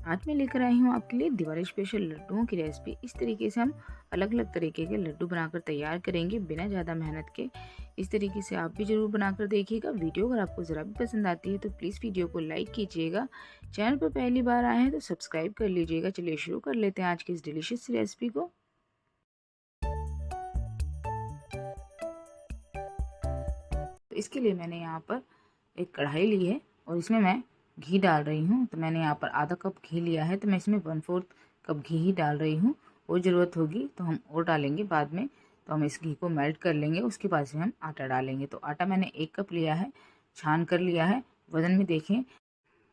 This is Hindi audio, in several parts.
आज मैं लेकर आई हूँ आपके लिए दिवाली स्पेशल लड्डुओं की रेसिपी। इस तरीके से हम अलग अलग तरीके के लड्डू बनाकर तैयार करेंगे बिना ज़्यादा मेहनत के। इस तरीके से आप भी ज़रूर बनाकर देखिएगा। वीडियो अगर आपको ज़रा भी पसंद आती है तो प्लीज़ वीडियो को लाइक कीजिएगा। चैनल पर पहली बार आए हैं तो सब्सक्राइब कर लीजिएगा। चलिए शुरू कर लेते हैं आज की इस डिलीशियस रेसिपी को। तो इसके लिए मैंने यहाँ पर एक कढ़ाई ली है और इसमें मैं घी डाल रही हूँ। तो मैंने यहाँ पर आधा कप घी लिया है, तो मैं इसमें 1/4 कप घी ही डाल रही हूँ। और ज़रूरत होगी तो हम और डालेंगे बाद में। तो हम इस घी को मेल्ट कर लेंगे, उसके बाद इसमें हम आटा डालेंगे। तो आटा मैंने 1 कप लिया है, छान कर लिया है। वज़न में देखें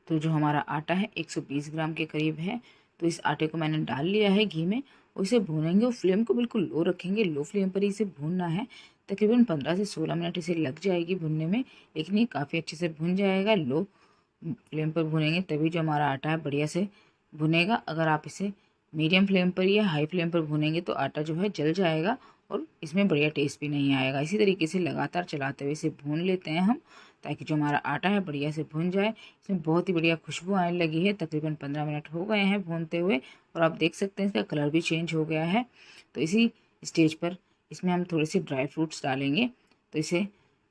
तो जो हमारा आटा है 120 ग्राम के करीब है। तो इस आटे को मैंने डाल लिया है घी में और इसे भूनेंगे और फ्लेम को बिल्कुल लो रखेंगे। लो फ्लेम पर ही इसे भूनना है। तकरीबन 15 से 16 मिनट इसे लग जाएगी भुनने में, लेकिन ये काफ़ी अच्छे से भुन जाएगा। लो फ्लेम पर भुनेंगे तभी जो हमारा आटा है बढ़िया से भुनेगा। अगर आप इसे मीडियम फ्लेम पर या हाई फ्लेम पर भुनेंगे तो आटा जो है जल जाएगा और इसमें बढ़िया टेस्ट भी नहीं आएगा। इसी तरीके से लगातार चलाते हुए इसे भून लेते हैं हम, ताकि जो हमारा आटा है बढ़िया से भुन जाए। इसमें बहुत ही बढ़िया खुशबू आने लगी है। तकरीबन 15 मिनट हो गए हैं भूनते हुए और आप देख सकते हैं इसका कलर भी चेंज हो गया है। तो इसी स्टेज पर इसमें हम थोड़े से ड्राई फ्रूट्स डालेंगे। तो इसे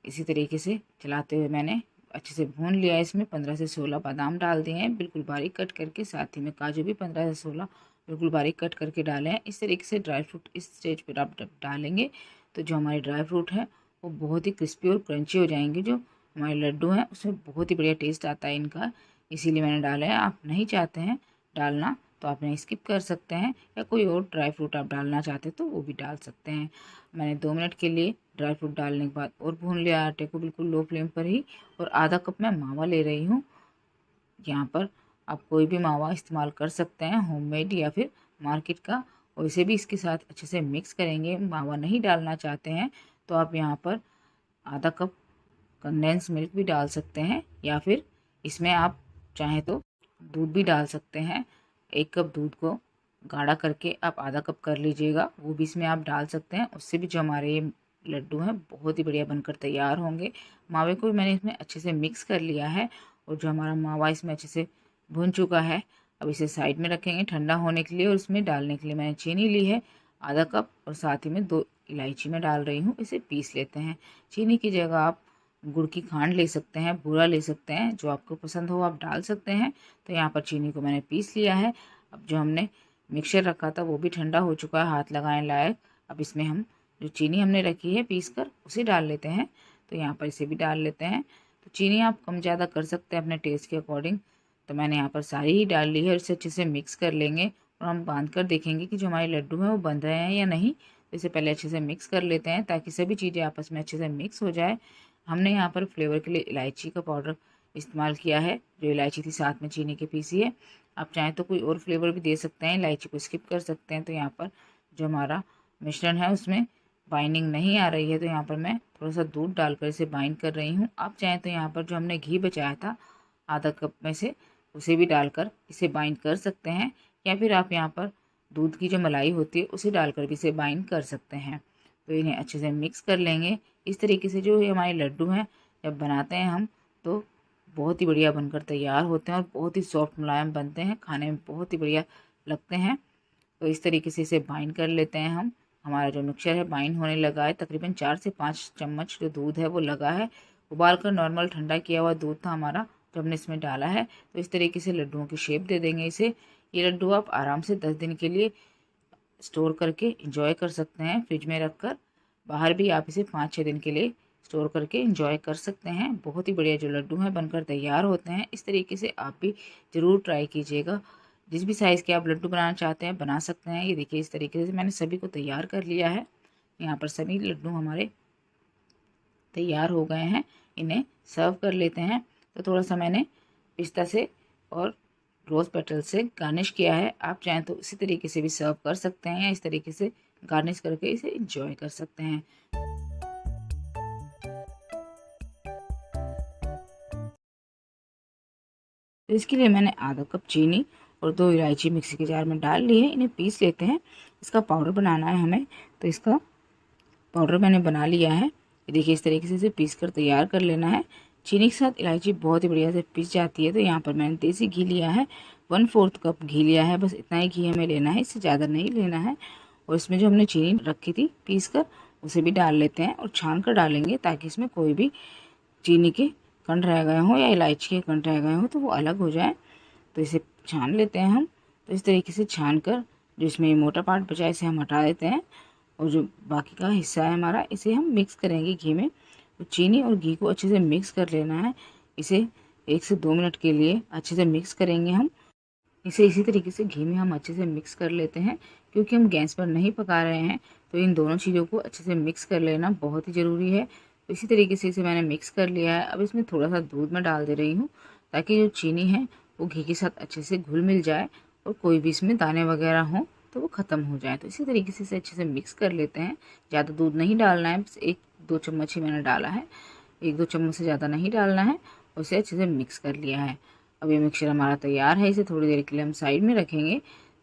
इसी तरीके से चलाते हुए मैंने अच्छे से भून लिया है। इसमें 15 से 16 बादाम डाल दिए हैं बिल्कुल बारीक कट करके, साथ ही में काजू भी 15 से 16 बिल्कुल बारीक कट करके डाले हैं। इस तरीके से ड्राई फ्रूट इस स्टेज पर आप डालेंगे तो जो हमारे ड्राई फ्रूट है वो बहुत ही क्रिस्पी और क्रंची हो जाएंगे। जो हमारे लड्डू हैं उसमें बहुत ही बढ़िया टेस्ट आता है इनका, इसीलिए मैंने डाला है। आप नहीं चाहते हैं डालना तो आप इन्हें स्किप कर सकते हैं, या कोई और ड्राई फ्रूट आप डालना चाहते हैं तो वो भी डाल सकते हैं। मैंने 2 मिनट के लिए ड्राई फ्रूट डालने के बाद और भून लिया आटे को बिल्कुल लो फ्लेम पर ही। और आधा कप मैं मावा ले रही हूँ। यहाँ पर आप कोई भी मावा इस्तेमाल कर सकते हैं, होममेड या फिर मार्केट का। और इसे भी इसके साथ अच्छे से मिक्स करेंगे। मावा नहीं डालना चाहते हैं तो आप यहाँ पर आधा कप कंडेंस मिल्क भी डाल सकते हैं, या फिर इसमें आप चाहें तो दूध भी डाल सकते हैं। 1 कप दूध को गाढ़ा करके आप आधा कप कर लीजिएगा, वो भी इसमें आप डाल सकते हैं। उससे भी जो हमारे ये लड्डू हैं बहुत ही बढ़िया बनकर तैयार होंगे। मावे को भी मैंने इसमें अच्छे से मिक्स कर लिया है और जो हमारा मावा इसमें अच्छे से भुन चुका है। अब इसे साइड में रखेंगे ठंडा होने के लिए। और इसमें डालने के लिए मैंने चीनी ली है आधा कप, और साथ ही में 2 इलायची में डाल रही हूँ। इसे पीस लेते हैं। चीनी की जगह आप गुड़ की खांड ले सकते हैं, बूरा ले सकते हैं, जो आपको पसंद हो आप डाल सकते हैं। तो यहाँ पर चीनी को मैंने पीस लिया है। अब जो हमने मिक्सचर रखा था वो भी ठंडा हो चुका है हाथ लगाने लायक। अब इसमें हम जो चीनी हमने रखी है पीस कर उसे डाल लेते हैं। तो यहाँ पर इसे भी डाल लेते हैं। तो चीनी आप कम ज़्यादा कर सकते हैं अपने टेस्ट के अकॉर्डिंग। तो मैंने यहाँ पर सारी ही डाल ली है और इसे अच्छे से मिक्स कर लेंगे। और हम बांध कर देखेंगे कि जो हमारे लड्डू हैं वो बन रहे हैं या नहीं। तो इसे पहले अच्छे से मिक्स कर लेते हैं ताकि सभी चीज़ें आपस में अच्छे से मिक्स हो जाए। हमने यहाँ पर फ्लेवर के लिए इलायची का पाउडर इस्तेमाल किया है, जो इलायची थी साथ में चीनी के पीसी है। आप चाहें तो कोई और फ्लेवर भी दे सकते हैं, इलायची को स्किप कर सकते हैं। तो यहाँ पर जो हमारा मिश्रण है उसमें बाइंडिंग नहीं आ रही है, तो यहाँ पर मैं थोड़ा सा दूध डालकर इसे बाइंड कर रही हूँ। आप चाहें तो यहाँ पर जो हमने घी बचाया था आधा कप में से, उसे भी डालकर इसे बाइंड कर सकते हैं, या फिर आप यहाँ पर दूध की जो मलाई होती है उसे डालकर भी इसे बाइंड कर सकते हैं। तो इन्हें अच्छे से मिक्स कर लेंगे। इस तरीके से जो ये हमारे लड्डू हैं जब बनाते हैं हम तो बहुत ही बढ़िया बनकर तैयार होते हैं और बहुत ही सॉफ्ट मुलायम बनते हैं, खाने में बहुत ही बढ़िया लगते हैं। तो इस तरीके से इसे बाइंड कर लेते हैं हम। हमारा जो मिक्सचर है बाइंड होने लगा है। तकरीबन 4 से 5 चम्मच जो दूध है वो लगा है। उबाल कर नॉर्मल ठंडा किया हुआ दूध था हमारा जो हमने इसमें डाला है। तो इस तरीके से लड्डुओं की शेप दे देंगे इसे। ये लड्डू आप आराम से 10 दिन के लिए स्टोर करके इंजॉय कर सकते हैं फ्रिज में रख कर। बाहर भी आप इसे 5-6 दिन के लिए स्टोर करके इंजॉय कर सकते हैं। बहुत ही बढ़िया जो लड्डू हैं बनकर तैयार होते हैं। इस तरीके से आप भी ज़रूर ट्राई कीजिएगा। जिस भी साइज़ के आप लड्डू बनाना चाहते हैं बना सकते हैं। ये देखिए इस तरीके से मैंने सभी को तैयार कर लिया है। यहाँ पर सभी लड्डू हमारे तैयार हो गए हैं। इन्हें सर्व कर लेते हैं। तो थोड़ा सा मैंने पिस्ता से और रोज़ पेटल से गार्निश किया है। आप चाहें तो इसी तरीके से भी सर्व कर सकते हैं, या इस तरीके से गार्निश करके इसे इंजॉय कर सकते हैं। तो इसके लिए मैंने आधा कप चीनी और 2 इलायची मिक्सी के जार में डाल ली है। इन्हें पीस लेते हैं। इसका पाउडर बनाना है हमें। तो इसका पाउडर मैंने बना लिया है। ये देखिए इस तरीके से इसे पीस कर तैयार कर लेना है। चीनी के साथ इलायची बहुत ही बढ़िया से पिस जाती है। तो यहाँ पर मैंने देसी घी लिया है 1/4 कप घी लिया है, बस इतना ही घी हमें लेना है, इससे ज़्यादा नहीं लेना है। और इसमें जो हमने चीनी रखी थी पीस कर उसे भी डाल लेते हैं और छान कर डालेंगे, ताकि इसमें कोई भी चीनी के कण रह गए हों या इलायची के कण रह गए हों तो वो अलग हो जाए। तो इसे छान लेते हैं हम। तो इस तरीके से छान कर जो इसमें मोटा पार्ट बचा है इसे हम हटा देते हैं, और जो बाकी का हिस्सा है हमारा इसे हम मिक्स करेंगे घी में। तो चीनी और घी को अच्छे से मिक्स कर लेना है। इसे 1 से 2 मिनट के लिए अच्छे से मिक्स करेंगे हम। इसे इसी तरीके से घी में हम अच्छे से मिक्स कर लेते हैं, क्योंकि हम गैस पर नहीं पका रहे हैं, तो इन दोनों चीज़ों को अच्छे से मिक्स कर लेना बहुत ही ज़रूरी है। तो इसी तरीके से इसे मैंने मिक्स कर लिया है। अब इसमें थोड़ा सा दूध मैं डाल दे रही हूँ, ताकि जो चीनी है वो घी के साथ अच्छे से घुल मिल जाए और कोई भी इसमें दाने वगैरह हों तो वो ख़त्म हो जाए। तो इसी तरीके से इसे अच्छे से मिक्स कर लेते हैं। ज़्यादा दूध नहीं डालना है, बस 1-2 चम्मच ही मैंने डाला है, 1-2 चम्मच से ज़्यादा नहीं डालना है। और इसे अच्छे से मिक्स कर लिया है। अब ये मिक्सचर हमारा तैयार है। इसे थोड़ी देर के लिए हम साइड में रखेंगे,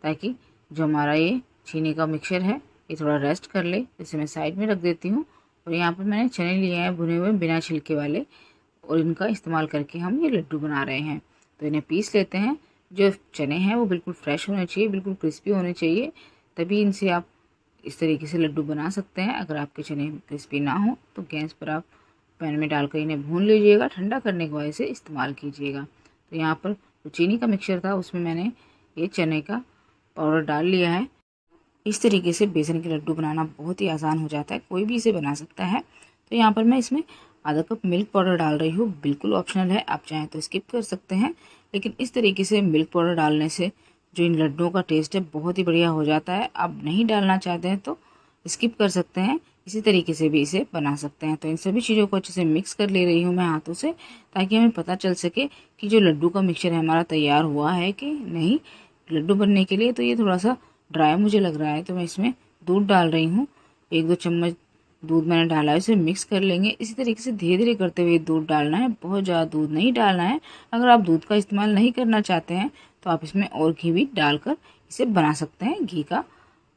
ताकि जो हमारा ये चीनी का मिक्सचर है ये थोड़ा रेस्ट कर ले। इसे मैं साइड में रख देती हूँ। और यहाँ पर मैंने चने लिए हैं भुने हुए बिना छिलके वाले, और इनका इस्तेमाल करके हम ये लड्डू बना रहे हैं। तो इन्हें पीस लेते हैं। जो चने हैं वो बिल्कुल फ्रेश होने चाहिए, बिल्कुल क्रिस्पी होने चाहिए, तभी इनसे आप इस तरीके से लड्डू बना सकते हैं। अगर आपके चने क्रिस्पी ना हो तो गैस पर आप पैन में डालकर इन्हें भून लीजिएगा। ठंडा करने के बाद इसे इस्तेमाल कीजिएगा। तो यहाँ पर जो चीनी का मिक्सचर था उसमें मैंने ये चने का पाउडर डाल लिया है। इस तरीके से बेसन के लड्डू बनाना बहुत ही आसान हो जाता है, कोई भी इसे बना सकता है। तो यहाँ पर मैं इसमें आधा कप मिल्क पाउडर डाल रही हूँ, बिल्कुल ऑप्शनल है, आप चाहें तो स्किप कर सकते हैं। लेकिन इस तरीके से मिल्क पाउडर डालने से जो इन लड्डुओं का टेस्ट है बहुत ही बढ़िया हो जाता है। आप नहीं डालना चाहते हैं तो स्किप कर सकते हैं, इसी तरीके से भी इसे बना सकते हैं। तो इन सभी चीज़ों को अच्छे से मिक्स कर ले रही हूँ मैं हाथों से, ताकि हमें पता चल सके कि जो लड्डू का मिक्सचर है हमारा तैयार हुआ है कि नहीं। लड्डू बनने के लिए तो ये थोड़ा सा ड्राई मुझे लग रहा है, तो मैं इसमें दूध डाल रही हूँ। 1-2 चम्मच दूध मैंने डाला है, इसे मिक्स कर लेंगे। इसी तरीके से धीरे धीरे करते हुए दूध डालना है, बहुत ज़्यादा दूध नहीं डालना है। अगर आप दूध का इस्तेमाल नहीं करना चाहते हैं तो आप इसमें और घी भी डालकर इसे बना सकते हैं। घी का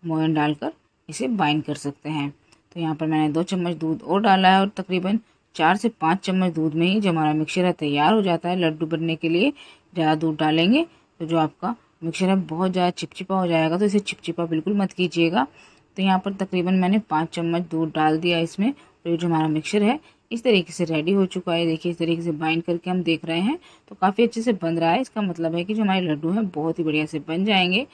मोयन डालकर इसे बाइंड कर सकते हैं। तो यहाँ पर मैंने 2 चम्मच दूध और डाला है, और तकरीबन 4 से 5 चम्मच दूध में ही जो हमारा मिक्सचर है तैयार हो जाता है। लड्डू बनने के लिए ज़्यादा दूध डालेंगे तो जो आपका मिक्सचर है बहुत ज़्यादा चिपचिपा हो जाएगा, तो इसे चिपचिपा बिल्कुल मत कीजिएगा। तो यहाँ पर तकरीबन मैंने 5 चम्मच दूध डाल दिया इसमें, और ये जो हमारा मिक्सचर है इस तरीके से रेडी हो चुका है। देखिए इस तरीके से बाइंड करके हम देख रहे हैं तो काफ़ी अच्छे से बन रहा है। इसका मतलब है कि जो हमारे लड्डू हैं बहुत ही बढ़िया से बन जाएंगे।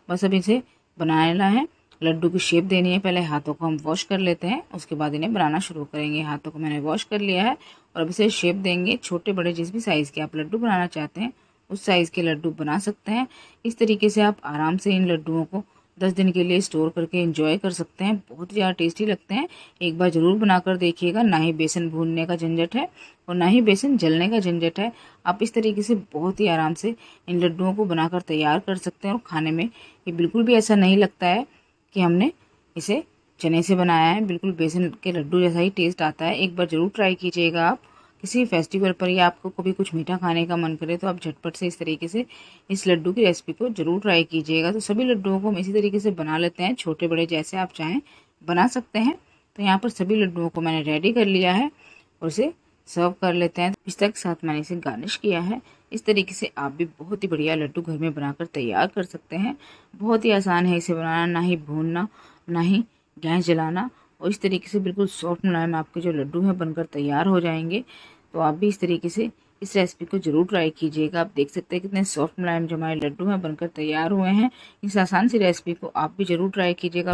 बस अब इसे बनाना है, लड्डू की शेप देनी है। पहले हाथों को हम वॉश कर लेते हैं, उसके बाद इन्हें बनाना शुरू करेंगे। हाथों को मैंने वॉश कर लिया है और अब इसे शेप देंगे। छोटे बड़े जिस भी साइज़ के आप लड्डू बनाना चाहते हैं उस साइज़ के लड्डू बना सकते हैं। इस तरीके से आप आराम से इन लड्डुओं को 10 दिन के लिए स्टोर करके एंजॉय कर सकते हैं। बहुत ही ज़्यादा टेस्टी लगते हैं, एक बार ज़रूर बनाकर देखिएगा। ना ही बेसन भूनने का झंझट है और ना ही बेसन जलने का झंझट है। आप इस तरीके से बहुत ही आराम से इन लड्डुओं को बनाकर तैयार कर सकते हैं, और खाने में ये बिल्कुल भी ऐसा नहीं लगता है कि हमने इसे चने से बनाया है। बिल्कुल बेसन के लड्डू जैसा ही टेस्ट आता है। एक बार ज़रूर ट्राई कीजिएगा आप। किसी फेस्टिवल पर या आपको कभी कुछ मीठा खाने का मन करे तो आप झटपट से इस तरीके से इस लड्डू की रेसिपी को ज़रूर ट्राई कीजिएगा। तो सभी लड्डुओं को हम इसी तरीके से बना लेते हैं, छोटे बड़े जैसे आप चाहें बना सकते हैं। तो यहाँ पर सभी लड्डुओं को मैंने रेडी कर लिया है और इसे सर्व कर लेते हैं। पिस्ता के साथ मैंने इसे गार्निश किया है। इस तरीके से आप भी बहुत ही बढ़िया लड्डू घर में बनाकर तैयार कर सकते हैं। बहुत ही आसान है इसे बनाना, ना ही भूनना ना ही गैस जलाना, और इस तरीके से बिल्कुल सॉफ्ट मुलायम आपके जो लड्डू हैं बनकर तैयार हो जाएंगे। तो आप भी इस तरीके से इस रेसिपी को ज़रूर ट्राई कीजिएगा। आप देख सकते हैं कितने सॉफ्ट मुलायम जो हमारे लड्डू हैं बनकर तैयार हुए हैं। इस आसान सी रेसिपी को आप भी ज़रूर ट्राई कीजिएगा।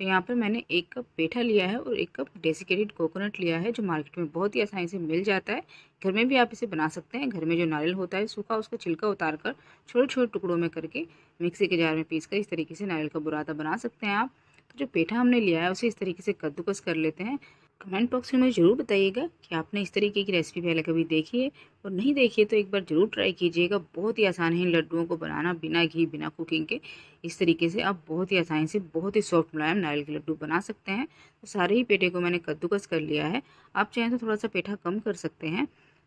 तो यहाँ पर मैंने 1 कप पेठा लिया है और 1 कप डेसिकेटेड कोकोनट लिया है, जो मार्केट में बहुत ही आसानी से मिल जाता है। घर में भी आप इसे बना सकते हैं। घर में जो नारियल होता है सूखा, उसका छिलका उतार कर छोटे छोटे टुकड़ों में करके मिक्सी के जार में पीस कर इस तरीके से नारियल का बुरादा बना सकते हैं आप। तो जो पेठा हमने लिया है उसे इस तरीके से कद्दूकस कर लेते हैं। कमेंट बॉक्स में मुझे ज़रूर बताइएगा कि आपने इस तरीके की रेसिपी पहले कभी देखी है, और नहीं देखी है तो एक बार ज़रूर ट्राई कीजिएगा। बहुत ही आसान है इन लड्डुओं को बनाना, बिना घी बिना कुकिंग के। इस तरीके से आप बहुत ही आसानी से बहुत ही सॉफ्ट मुलायम नारियल के लड्डू बना सकते हैं। तो सारे ही पेठे को मैंने कद्दूकस कर लिया है। आप चाहें तो थोड़ा सा पेठा कम कर सकते हैं,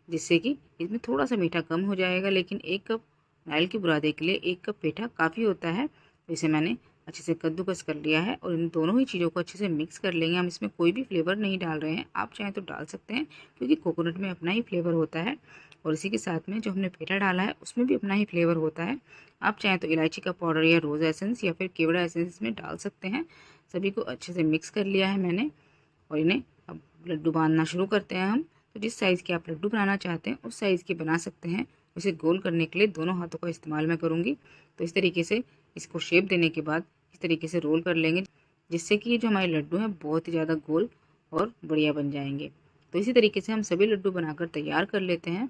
जिससे कि इसमें थोड़ा सा मीठा कम हो जाएगा। लेकिन 1 कप नारियल के बुरादे के लिए 1 कप पेठा काफ़ी होता है। तो इसे मैंने अच्छे से कद्दूकस कर लिया है और इन दोनों ही चीज़ों को अच्छे से मिक्स कर लेंगे। हम इसमें कोई भी फ्लेवर नहीं डाल रहे हैं, आप चाहें तो डाल सकते हैं क्योंकि कोकोनट में अपना ही फ्लेवर होता है और इसी के साथ में जो हमने पेठा डाला है उसमें भी अपना ही फ्लेवर होता है। आप चाहें तो इलायची का पाउडर या रोज़ एसेंस या फिर केवड़ा एसेंस इसमें डाल सकते हैं। सभी को अच्छे से मिक्स कर लिया है मैंने और इन्हें अब लड्डू बांधना शुरू करते हैं हम। तो जिस साइज़ के आप लड्डू बनाना चाहते हैं उस साइज़ के बना सकते हैं। इसे गोल करने के लिए दोनों हाथों का इस्तेमाल मैं करूँगी। तो इस तरीके से इसको शेप देने के बाद इस तरीके से रोल कर लेंगे, जिससे कि ये जो हमारे लड्डू हैं बहुत ही ज़्यादा गोल और बढ़िया बन जाएंगे। तो इसी तरीके से हम सभी लड्डू बनाकर तैयार कर लेते हैं।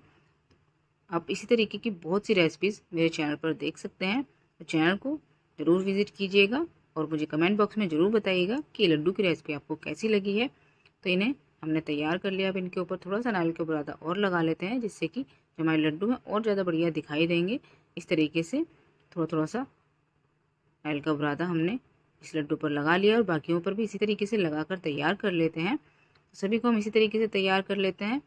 आप इसी तरीके की बहुत सी रेसिपीज़ मेरे चैनल पर देख सकते हैं। तो चैनल को ज़रूर विज़िट कीजिएगा और मुझे कमेंट बॉक्स में ज़रूर बताइएगा कि लड्डू की रेसिपी आपको कैसी लगी है। तो इन्हें हमने तैयार कर लिया। अब इनके ऊपर थोड़ा सा नारियल का बुरादा और लगा लेते हैं, जिससे कि जो हमारे लड्डू हैं और ज़्यादा बढ़िया दिखाई देंगे। इस तरीके से थोड़ा थोड़ा सा नारियल का बुरादा हमने इस लड्डू पर लगा लिया और बाकियों पर भी इसी तरीके से लगाकर तैयार कर लेते हैं। सभी को हम इसी तरीके से तैयार कर लेते हैं।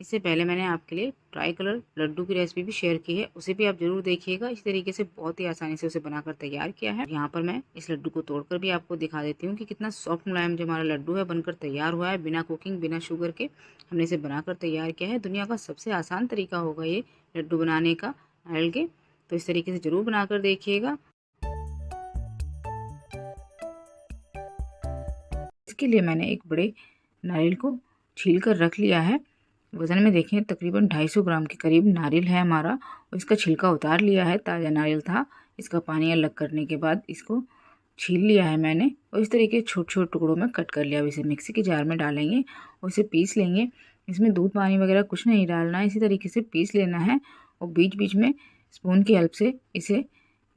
इससे पहले मैंने आपके लिए ट्राई कलर लड्डू की रेसिपी भी शेयर की है, उसे भी आप ज़रूर देखिएगा। इस तरीके से बहुत ही आसानी से उसे बनाकर तैयार किया है। यहाँ पर मैं इस लड्डू को तोड़कर भी आपको दिखा देती हूँ कि कितना सॉफ्ट मुलायम जो हमारा लड्डू है बनकर तैयार हुआ है। बिना कुकिंग बिना शुगर के हमने इसे बनाकर तैयार किया है। दुनिया का सबसे आसान तरीका होगा ये लड्डू बनाने का नारियल के। तो इस तरीके से ज़रूर बनाकर देखिएगा। इसके लिए मैंने एक बड़े नारियल को छील कर रख लिया है। वज़न में देखें तकरीबन 250 ग्राम के करीब नारियल है हमारा और इसका छिलका उतार लिया है। ताज़ा नारियल था। इसका पानी अलग करने के बाद इसको छील लिया है मैंने और इस तरीके छोटे छोटे टुकड़ों में कट कर लिया। अब इसे मिक्सी के जार में डालेंगे और इसे पीस लेंगे। इसमें दूध पानी वगैरह कुछ नहीं डालना है, इसी तरीके से पीस लेना है और बीच बीच में स्पून की हेल्प से इसे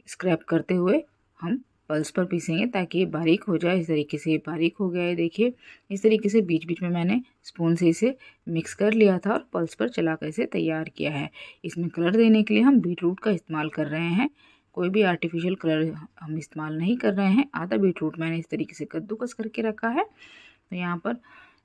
स्क्रैप करते हुए हम पल्स पर पीसेंगे ताकि ये बारीक हो जाए। इस तरीके से ये बारीक हो गया है। देखिए इस तरीके से बीच बीच में मैंने स्पून से इसे मिक्स कर लिया था और पल्स पर चलाकर इसे तैयार किया है। इसमें कलर देने के लिए हम बीटरूट का इस्तेमाल कर रहे हैं। कोई भी आर्टिफिशियल कलर हम इस्तेमाल नहीं कर रहे हैं। आधा बीटरूट मैंने इस तरीके से कद्दूकस करके रखा है। तो यहाँ पर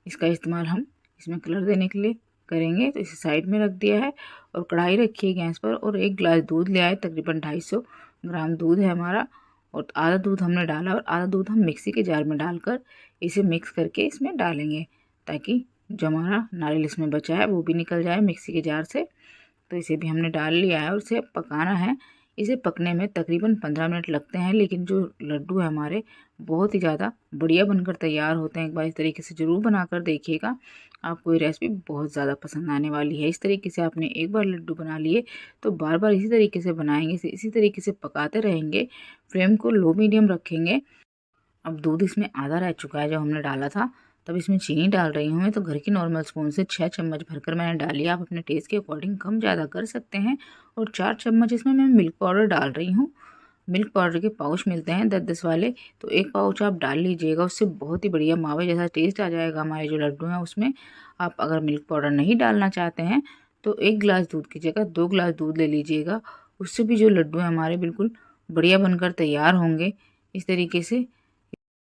इसका इस्तेमाल हम इसमें कलर देने के लिए करेंगे। तो इसे साइड में रख दिया है और कढ़ाई रखी है गैस पर और 1 गिलास दूध लिया है। तकरीबन 250 ग्राम दूध है हमारा और आधा दूध हमने डाला और आधा दूध हम मिक्सी के जार में डालकर इसे मिक्स करके इसमें डालेंगे ताकि जो हमारा नारियल इसमें बचा है वो भी निकल जाए मिक्सी के जार से। तो इसे भी हमने डाल लिया है और इसे पकाना है। इसे पकने में तकरीबन 15 मिनट लगते हैं, लेकिन जो लड्डू है हमारे बहुत ही ज़्यादा बढ़िया बनकर तैयार होते हैं। एक बार इस तरीके से ज़रूर बनाकर देखिएगा, आपको ये रेसिपी बहुत ज़्यादा पसंद आने वाली है। इस तरीके से आपने एक बार लड्डू बना लिए तो बार बार इसी तरीके से बनाएंगे, इसी तरीके से पकाते रहेंगे। फ्लेम को लो मीडियम रखेंगे। अब दूध इसमें आधा रह चुका है जो हमने डाला था। तब इसमें चीनी डाल रही हूँ मैं, तो घर की नॉर्मल स्पून से 6 चम्मच भरकर मैंने डाली। आप अपने टेस्ट के अकॉर्डिंग कम ज़्यादा कर सकते हैं। और 4 चम्मच इसमें मैं मिल्क पाउडर डाल रही हूँ। मिल्क पाउडर के पाउच मिलते हैं 10-10 वाले, तो एक पाउच आप डाल लीजिएगा। उससे बहुत ही बढ़िया मावे जैसा टेस्ट आ जाएगा हमारे जो लड्डू हैं उसमें। आप अगर मिल्क पाउडर नहीं डालना चाहते हैं तो 1 गिलास दूध की जगह 2 गिलास दूध ले लीजिएगा। उससे भी जो लड्डू हैं हमारे बिल्कुल बढ़िया बनकर तैयार होंगे। इस तरीके से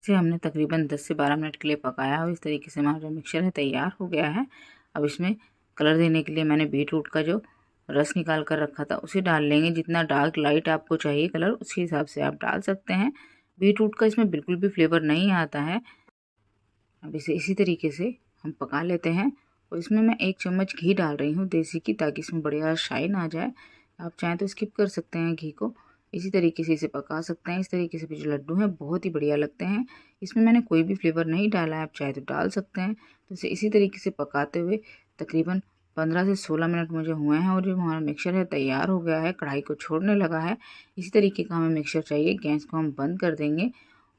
इसे हमने तकरीबन 10 से 12 मिनट के लिए पकाया और इस तरीके से हमारा जो मिक्सचर है तैयार हो गया है। अब इसमें कलर देने के लिए मैंने बीटरूट का जो रस निकाल कर रखा था उसे डाल लेंगे। जितना डार्क लाइट आपको चाहिए कलर उसी हिसाब से आप डाल सकते हैं। बीटरूट का इसमें बिल्कुल भी फ्लेवर नहीं आता है। अब इसे इसी तरीके से हम पका लेते हैं और इसमें मैं 1 चम्मच घी डाल रही हूँ देसी की, ताकि इसमें बढ़िया शाइन आ जाए। आप चाहें तो स्किप कर सकते हैं घी को। इसी तरीके से इसे पका सकते हैं। इस तरीके से भी जो लड्डू हैं बहुत ही बढ़िया लगते हैं। इसमें मैंने कोई भी फ्लेवर नहीं डाला है, आप चाहे तो डाल सकते हैं। तो इसे इसी तरीके से पकाते हुए तकरीबन 15 से 16 मिनट मुझे हुए हैं और जो हमारा मिक्सचर है तैयार हो गया है, कढ़ाई को छोड़ने लगा है। इसी तरीके का हमें मिक्सचर चाहिए। गैस को हम बंद कर देंगे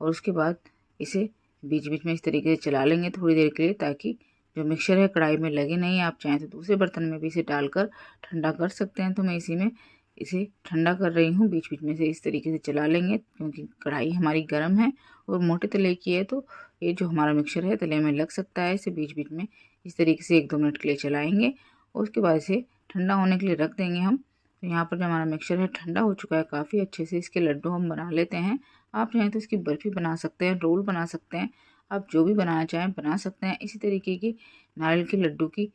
और उसके बाद इसे बीच बीच में इस तरीके से चला लेंगे थोड़ी देर के लिए, ताकि जो मिक्सचर है कढ़ाई में लगे नहीं। आप चाहें तो दूसरे बर्तन में भी इसे डालकर ठंडा कर सकते हैं। तो मैं इसी में इसे ठंडा कर रही हूँ। बीच बीच में से इस तरीके से चला लेंगे क्योंकि कढ़ाई हमारी गर्म है और मोटे तले की है, तो ये जो हमारा मिक्सचर है तले में लग सकता है। इसे बीच बीच में इस तरीके से 1-2 मिनट के लिए चलाएंगे और उसके बाद इसे ठंडा होने के लिए रख देंगे हम। तो यहाँ पर जो हमारा मिक्सचर है ठंडा हो चुका है काफ़ी अच्छे से। इसके लड्डू हम बना लेते हैं। आप चाहें तो इसकी बर्फ़ी बना सकते हैं, रोल बना सकते हैं, आप जो भी बनाना चाहें बना सकते हैं। इसी तरीके की नारियल के लड्डू की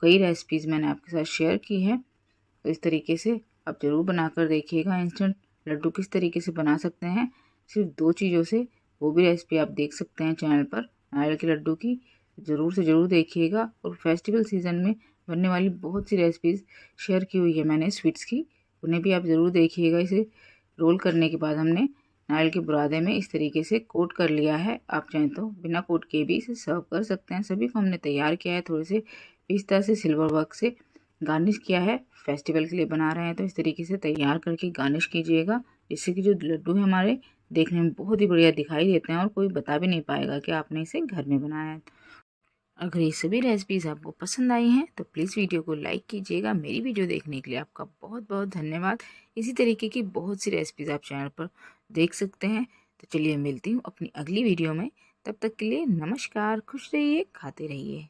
कई रेसिपीज़ मैंने आपके साथ शेयर की है। तो इस तरीके से आप ज़रूर बनाकर देखिएगा। इंस्टेंट लड्डू किस तरीके से बना सकते हैं सिर्फ 2 चीज़ों से, वो भी रेसिपी आप देख सकते हैं चैनल पर नारियल के लड्डू की। ज़रूर से ज़रूर देखिएगा। और फेस्टिवल सीज़न में बनने वाली बहुत सी रेसिपीज़ शेयर की हुई है मैंने स्वीट्स की, उन्हें भी आप ज़रूर देखिएगा। इसे रोल करने के बाद हमने नारियल के बुरादे में इस तरीके से कोट कर लिया है। आप चाहें तो बिना कोट के भी इसे सर्व कर सकते हैं। सभी को हमने तैयार किया है, थोड़े से पिस्ता से सिल्वर वर्क से गार्निश किया है। फेस्टिवल के लिए बना रहे हैं तो इस तरीके से तैयार करके गार्निश कीजिएगा, जिससे कि जो लड्डू है हमारे देखने में बहुत ही बढ़िया दिखाई देते हैं और कोई बता भी नहीं पाएगा कि आपने इसे घर में बनाया है। अगर ये सभी रेसिपीज़ आपको पसंद आई हैं तो प्लीज़ वीडियो को लाइक कीजिएगा। मेरी वीडियो देखने के लिए आपका बहुत बहुत धन्यवाद। इसी तरीके की बहुत सी रेसिपीज़ आप चैनल पर देख सकते हैं। तो चलिए मिलती हूँ अपनी अगली वीडियो में। तब तक के लिए नमस्कार, खुश रहिए, खाते रहिए।